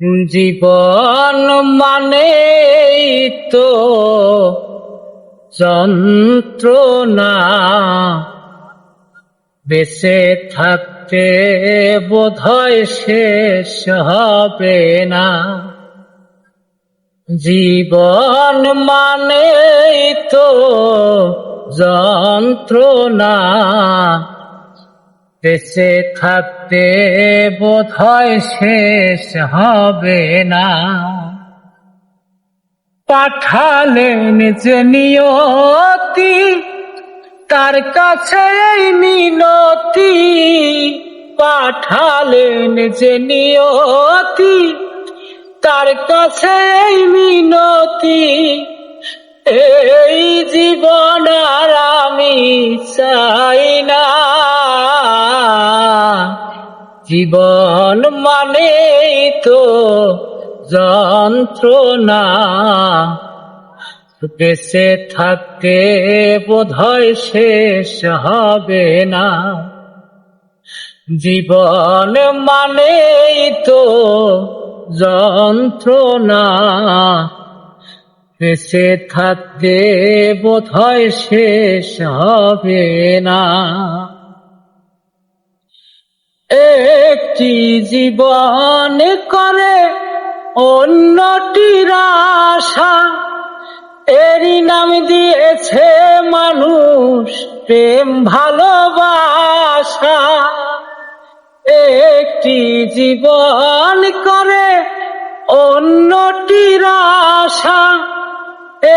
জীবন মানেই তো যন্ত্রণা, বেঁচে থাকতে বোধহয় শেষ হবে না। জীবন মানেই তো যন্ত্রণা, বেঁচে থাকতে বোধহয় শেষ হবে না। পাঠালেন যে নিয়তি, তার কাছে এই মিনতি। পাঠালেন যে নিয়তি, তার কাছে এই মিনতি। এই জীবন আর আমি চাই না। জীবন মানেই তো যন্ত্রণা, বেঁচে থাকতে বোধহয় শেষ হবে না। জীবন মানেই তো যন্ত্রণা, বেঁচে থাকতে বোধহয় শেষ হবে না। একটি জীবন করে অন্যটির আশা, এরই নাম দিয়েছে মানুষ প্রেম ভালোবাসা। একটি জীবন করে অন্যটির আশা,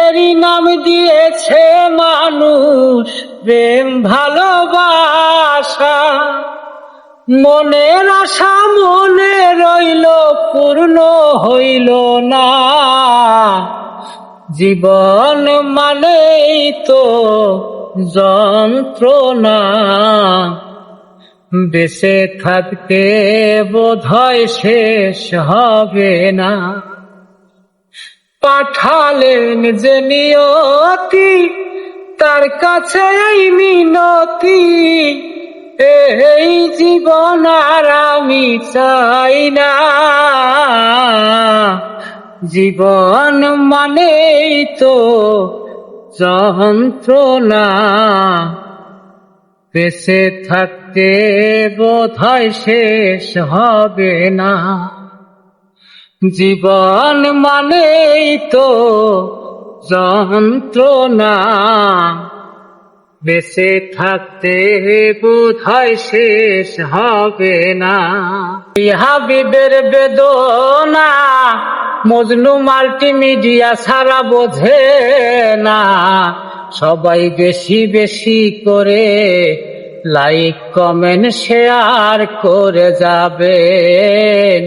এরই নাম দিয়েছে মানুষ প্রেম ভালোবাসা। মনের আশা মনে রইল, পূর্ণ হইল না। জীবন মানেই তো যন্ত্রণা, বেঁচে থাকতে বোধহয় শেষ হবে না। পাঠালেন যে নিয়তি, তার কাছে এই মিনতি। এই জীবন আর আমি চাই না। জীবন মানেই তো যন্ত্রণা, বেঁচে থাকতে বোধহয় শেষ হবে না। জীবন মানেই তো যন্ত্রণা, বেঁচে থাকতে বোধহয় শেষ হবে না। হাবিবের বেদনা মজনু মাল্টিমিডিয়া ছাড়া বোঝে না। সবাই বেশি বেশি করে লাইক কমেন্ট শেয়ার করে যাবেন,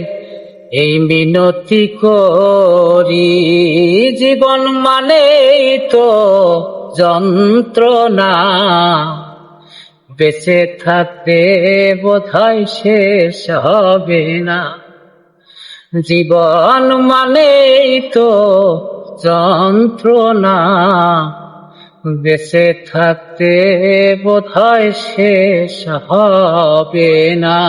এই মিনতি করি। জীবন মানেই তো যন্ত্রণা, বেঁচে থাকতে বোধহয় শেষ হবে না। জীবন মানেই তো যন্ত্রণা, বেঁচে থাকতে বোধহয় শেষ হবে না।